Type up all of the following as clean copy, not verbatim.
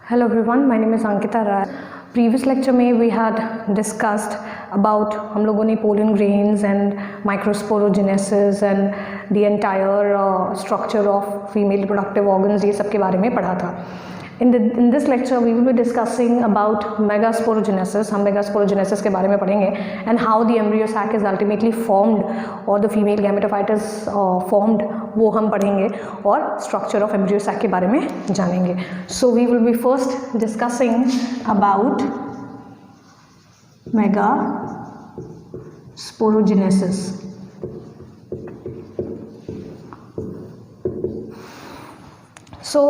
Hello everyone, my name is Ankita Rai. Previous lecture में we had discussed about हम लोगों ने pollen grains and microsporogenesis and the entire structure of female reproductive organs ये सब के बारे में पढ़ा था. In this lecture we will be discussing about megasporogenesis. हम megasporogenesis के बारे में पढ़ेंगे and how the embryo sac is ultimately formed or the female gametophyte is formed, वो हम पढ़ेंगे और structure of embryo sac के बारे में जानेंगे. So we will be first discussing about megasporogenesis. So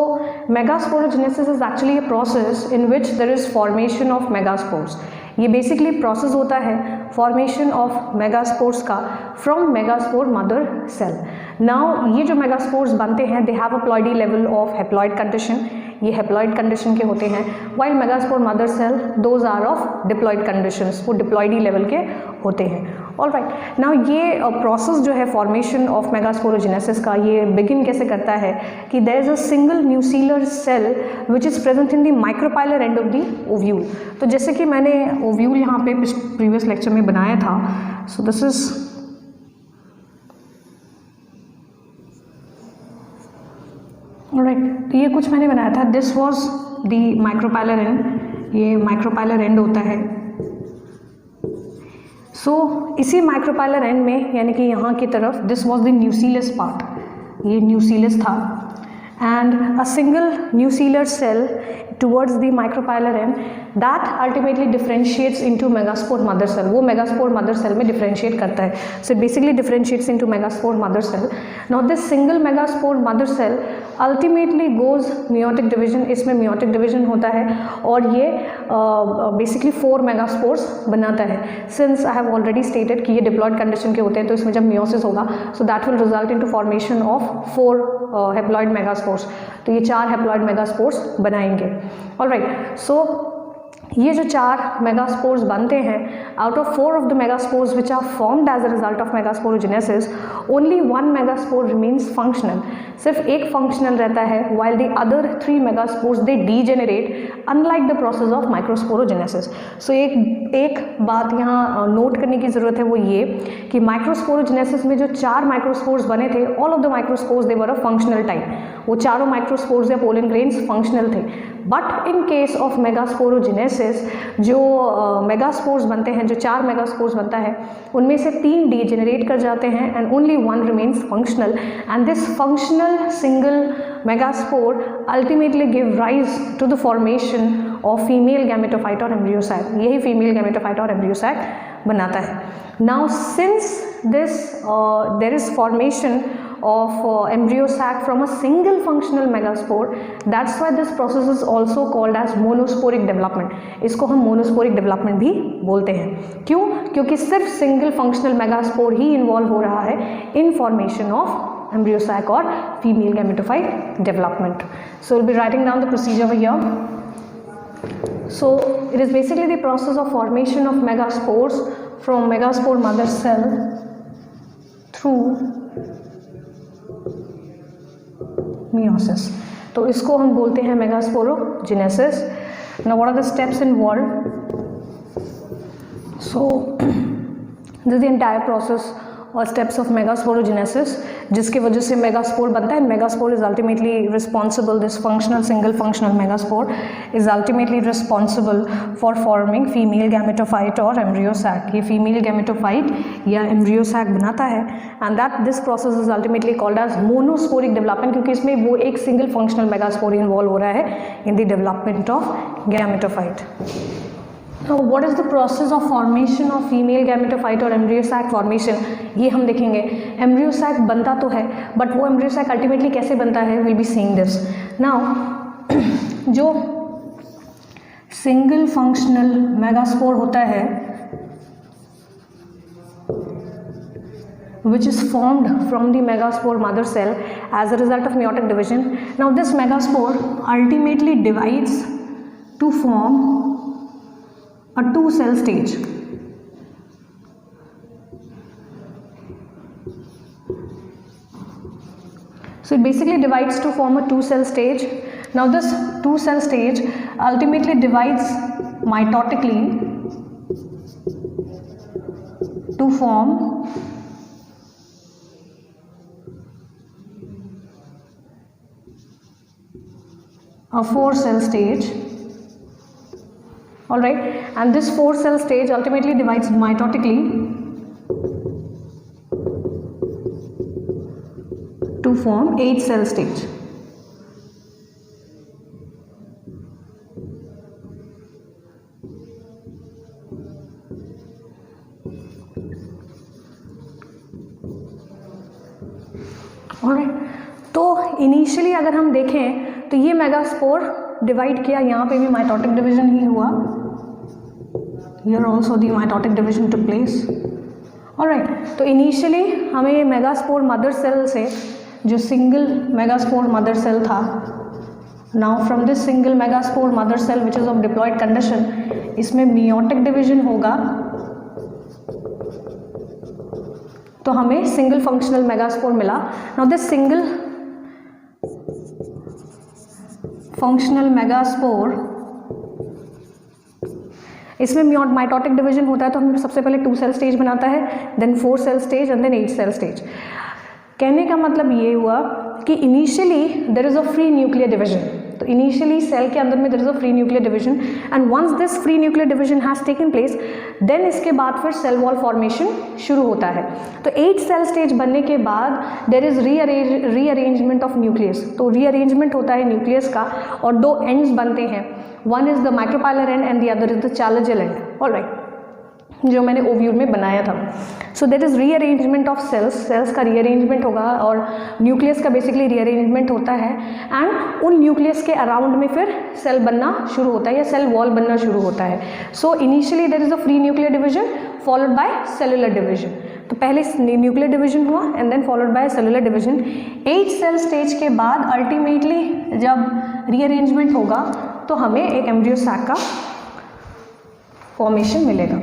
megasporogenesis is actually a process in which there is formation of megaspores. ये basically process होता है formation of megaspores का from megaspore mother cell. Now ये जो megaspores बनते हैं they have a ploidy level of haploid condition. ये haploid condition के होते हैं while megaspore mother cell those are of diploid conditions. वो diploidy level के होते हैं. Alright, now ये process जो है formation of megasporogenesis का ये begin कैसे करता है कि there is a single nuclear cell which is present in the micropylar end of the ovule. तो जैसे कि मैंने ovule यहाँ पे previous lecture में बनाया था, so this is alright, तो ये कुछ मैंने बनाया था. This was the micropylar end. ये micropylar end होता है. So इसी micropylar end में यानी कि यहाँ की तरफ this was the nucleus part. ये nucleus था and a single nuclear cell towards the micropylar end that ultimately differentiates into megaspore mother cell. वो megaspore mother cell में differentiate करता है. So it basically differentiates into megaspore mother cell. Now this single megaspore mother cell ultimately goes meiotic division. इसमें meiotic division होता है और ये basically 4 megaspores बनाता है. Since I have already stated कि ये diploid condition के होते हैं तो इसमें जब meiosis होगा so that will result into formation of 4 haploid megaspores. तो ये 4 haploid megaspores बनाएंगे. Alright, so ये जो 4 megaspores बनते हैं out of 4 of the megaspores which are formed as a result of megasporogenesis only 1 megaspore remains functional. सिर्फ एक functional रहता है while the other 3 megaspores they degenerate unlike the process of microsporogenesis. So एक बात यहाँ note करने की ज़रूरत है वो ये कि microsporogenesis में जो 4 microspores बने थे all of the microspores they were of functional type. वो चारों microspores या pollen grains functional थे. But in case of megasporogenesis जो megaspores बनते हैं, जो 4 megaspores बनता है उनमें से 3 degenerate कर जाते हैं and only 1 remains functional and this functional single megaspore ultimately give rise to the formation of female gametophyte or embryo sac. यही female gametophyte और embryo sac बनाता है. Now since this there is formation of embryo sac from a single functional megaspore, that's why this process is also called as monosporic development. इसको हम monosporic development भी बोलते हैं. क्यों? क्योंकि सिर्फ single functional megaspore ही involve हो रहा है in formation of embryo sac or female gametophyte development. So we'll be writing down the procedure over here. So it is basically the process of formation of megaspores from megaspore mother cell through meiosis. तो इसको हम बोलते हैं megasporogenesis. Now what are the steps involved? So this is the entire process or steps of megasporogenesis जिसकी वजह से megaspore बनता है. Megaspore is ultimately responsible, this functional single functional megaspore is ultimately responsible for forming female gametophyte or embryo sac. ये female gametophyte या embryo sac बनाता है and that this process is ultimately called as monosporic development क्योंकि इसमें वो एक single functional megaspore involve हो रहा है in the development of gametophyte. Now what is the process of formation of female gametophyte or embryo sac formation? ये हम देखेंगे. embryo sac बनता तो है but वो embryo sac ultimately कैसे बनता है we'll be seeing this. Now जो single functional megaspore होता है which is formed from the megaspore mother cell as a result of meiotic division. Now this megaspore ultimately divides to form a 2-cell stage. So it basically divides to form a 2-cell stage. Now this 2-cell stage ultimately divides mitotically to form a 4-cell stage. All right, and this 4-cell stage ultimately divides mitotically to form 8-cell stage. All right, तो initially अगर हम देखें तो ये megaspore divide किया, यहाँ पे भी माइटोटिक डिवीजन ही हुआ, here also the mitotic division took place. Alright, तो इनिशियली हमें ये मेगास्पोर मदर सेल से जो सिंगल मेगास्पोर मदर सेल था, now from this single megaspore mother cell which is of diploid condition, इसमें मियोटिक डिवीजन होगा तो हमें सिंगल फंक्शनल मेगास्पोर मिला। Now this single functional megaspore, इसमें माइटोटिक डिवीजन होता है तो हमें सबसे पहले 2-cell स्टेज बनाता है, then 4-cell stage and then 8-cell stage. कहने का मतलब ये हुआ कि initially there is a free nuclear division, तो इनिशियली सेल के अंदर में there is a free nuclear division and once this free nuclear division has taken place then इसके बाद फिर सेल वॉल फॉर्मेशन शुरू होता है। तो 8-cell स्टेज बनने के बाद there is rearrangement of nucleus, तो रीअरेंजमेंट होता है न्यूक्लियस का और 2 एंड्स बनते हैं, one is the micropylar end and the other is the chalazal end. Alright, जो मैंने ओव्यूल में बनाया था। So that is rearrangement of cells, cells का रीअरेंजमेंट होगा और न्यूक्लियस का बेसिकली रीअरेंजमेंट होता है एंड उन न्यूक्लियस के अराउंड में फिर सेल बनना शुरू होता है या सेल वॉल बनना शुरू होता है। So initially there is a free nuclear division followed by cellular division, तो पहले न्यूक्लियर डिवीजन हुआ and then followed by cellular division. 8-cell stage के बाद अल्टीमेटली जब रीअरेंजमेंट होगा तो हमें एक एम्ब्रियो सैक का फॉर्मेशन मिलेगा।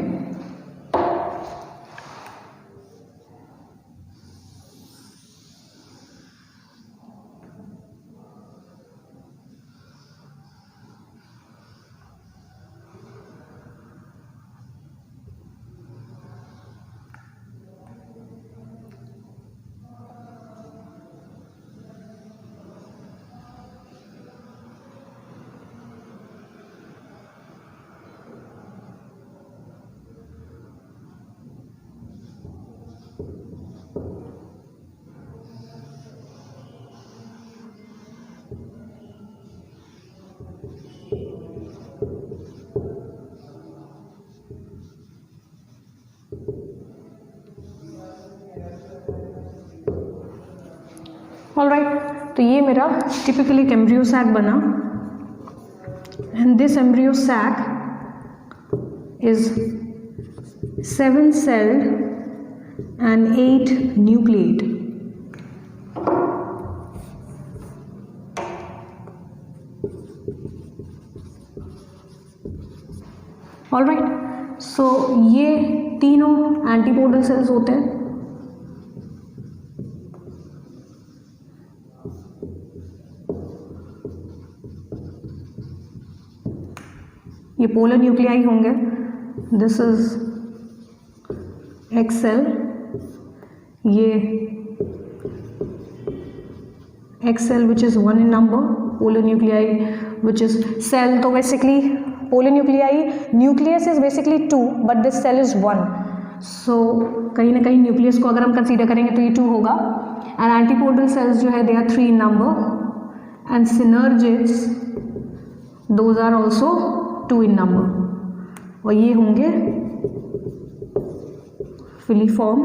ऑलराइट, तो ये मेरा टिपिकली एक एम्ब्रियो सैक बना and this embryo sac is 7-celled and 8 nucleate. Alright, so ये तीनों एंटीपोडल सेल्स होते हैं। ये पोलर न्यूक्लियाई होंगे, दिस इज एक्स सेल, ये egg cell which is 1 in number, polar nuclei which is cell, तो basically polar nuclei nucleus is basically 2 but this cell is 1, so कहीं ना कहीं न्यूक्लियस को अगर हम कंसीडर करेंगे तो ये 2 होगा एंड एंटीपोडल सेल्स जो है they are 3 in number and synergids those are also 2 in number और ये होंगे filiform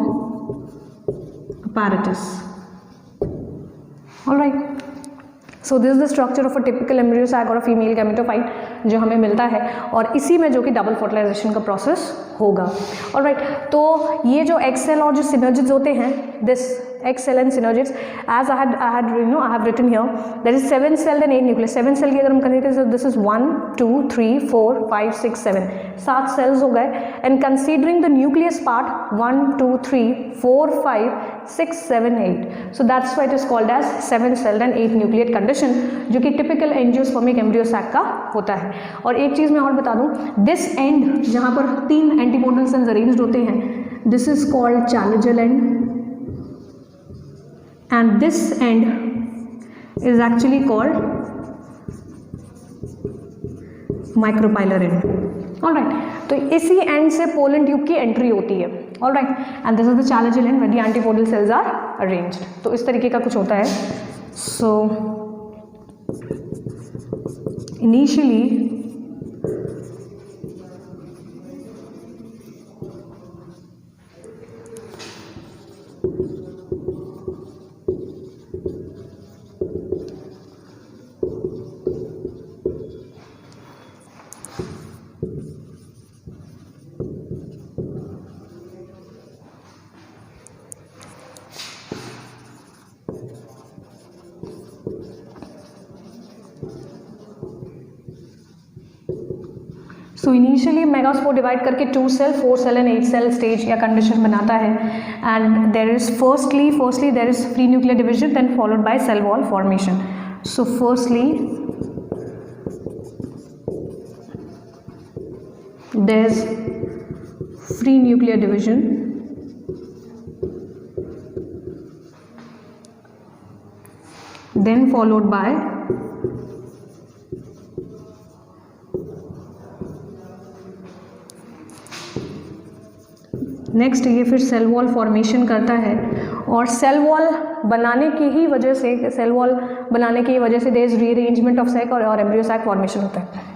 apparatus. Alright, so this is the structure of a typical embryo sac और a female gametophyte जो हमें मिलता है और इसी में जो कि डबल फर्टिलाइजेशन का प्रोसेस होगा। ऑलराइट, तो ये जो एक्स सेल और जो सिनर्जिड्स होते हैं, this egg cell and synergids. As I have written here, there is 7 celled and 8 nucleus. 7 cell की अगर हम करें तो this is 1 2 3 4 5 6 7 7 cells हो गए. And considering the nucleus part 1 2 3 4 5 6 7 8, so that's why it is called as 7 celled and 8 nucleate condition, जो कि typical angiospermic embryo sac का होता है. और एक चीज़ मैं और बता दूँ, this end जहाँ पर 3 antipodal cells arranged होते हैं, this is called Challenger end, and this end is actually called micropylar end. Alright, तो इसी end से पोलन ट्यूब की एंट्री होती है. Alright, and this is the Challenger end where the antipodal cells are arranged. तो इस तरीके का कुछ होता है. So initially initially megaspore divide करके 2 cell 4 cell and 8 cell stage या कंडीशन बनाता है. And there is firstly there is free nuclear division, then followed by cell wall formation. So firstly there is free nuclear division, then followed by next ये फिर cell wall formation करता है. और cell wall बनाने की ही वजह से there is rearrangement of sac और एम्ब्रियो सैक फॉर्मेशन होता है.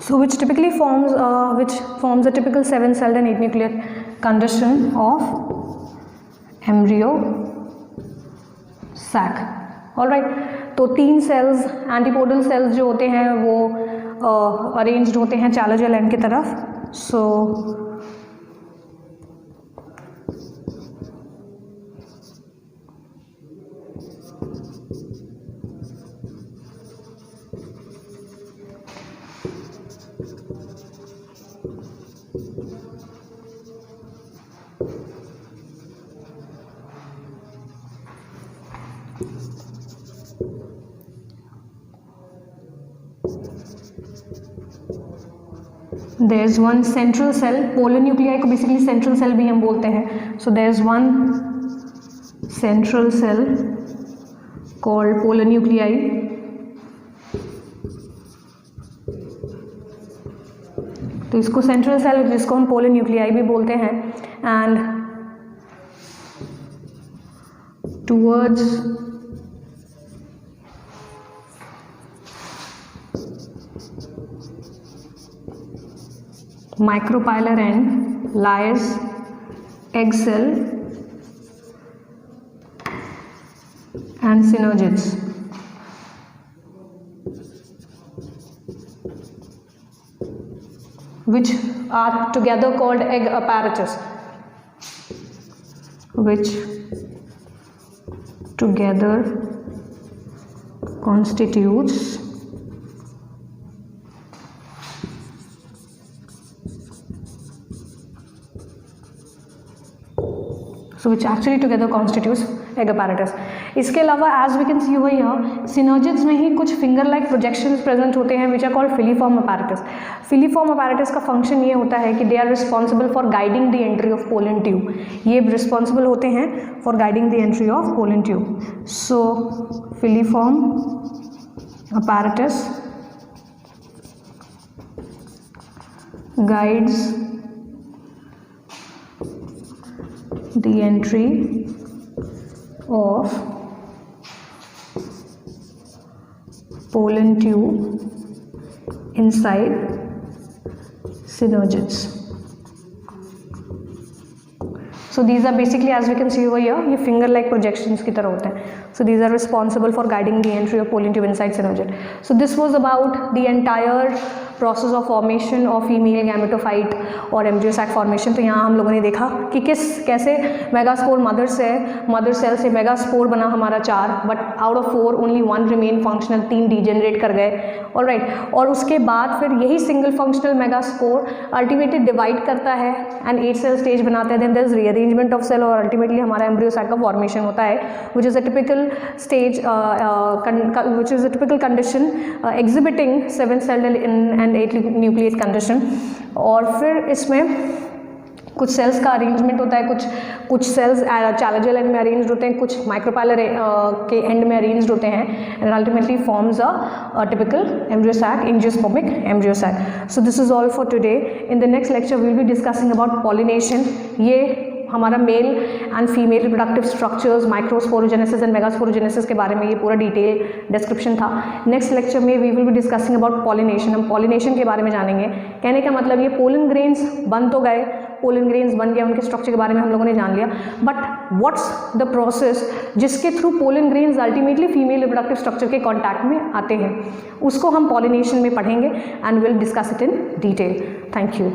So which forms a typical 7-celled and 8-nucleate condition of embryo sac. Alright, तो 3 cells antipodal cells जो होते हैं वो arranged होते हैं Challenger end की तरफ. So there is one central cell, polar nuclei को basically central cell भी हम बोलते हैं. So there is one central cell called polar nuclei. तो इसको central cell जिसको हम polar nuclei भी बोलते हैं. And towards micropylar end lies egg cell and synergids. Which are together called egg apparatus, which together constitutes which actually together constitutes egg apparatus. इसके अलावा as we can see over here, synergids में ही कुछ finger like projections present होते हैं which are called filiform apparatus. Filiform apparatus का function ये होता है कि they are responsible for guiding the entry of pollen tube. ये responsible होते हैं for guiding the entry of pollen tube. So filiform apparatus guides the entry of pollen tube inside synergids. So these are basically, as we can see over here, ये finger like projections की तरह होते हैं. So these are responsible for guiding the entry of pollen tube inside synergid. So this was about the entire process of formation of female gametophyte और embryo sac formation. तो यहाँ हम लोगों ने देखा कि कैसे मेगास्पोर मदर सेल से मेगास्पोर बना हमारा 4, but out of 4 only 1 remain functional, 3 degenerate कर गए. ऑलराइट, और उसके बाद फिर यही single functional megaspore ultimately divide करता है एंड 8 सेल स्टेज बनाता है. Then there is rearrangement of cell और अल्टीमेटली हमारा एम्ब्रियो सैक का फॉर्मेशन होता है, which is a typical stage, which is a typical condition exhibiting 7 celled and 8 nucleus condition. और फिर इसमें कुछ सेल्स का अरेंजमेंट होता है, कुछ सेल्स चैलेंजल एंड में अरेंज होते हैं, कुछ माइक्रोपाइलर के एंड में अरेंज होते हैं, and ultimately forms a typical embryo sac, angiospermic embryo sac. So this is all for today. In the next lecture we will be discussing about pollination. ये हमारा male and female reproductive structures, microsporogenesis and megasporogenesis के बारे में ये पूरा detail description था. Next lecture में we will be discussing about pollination. हम पॉलिनेशन के बारे में जानेंगे. कहने का मतलब ये पोलन ग्रेन्स बन तो गए, पोलन ग्रेन्स बन गया, उनके स्ट्रक्चर के बारे में हम लोगों ने जान लिया, बट व्हाट्स द प्रोसेस जिसके through pollen grains ultimately female reproductive structure के कॉन्टैक्ट में आते हैं, उसको हम पॉलिनेशन में पढ़ेंगे and will discuss it in detail. Thank you.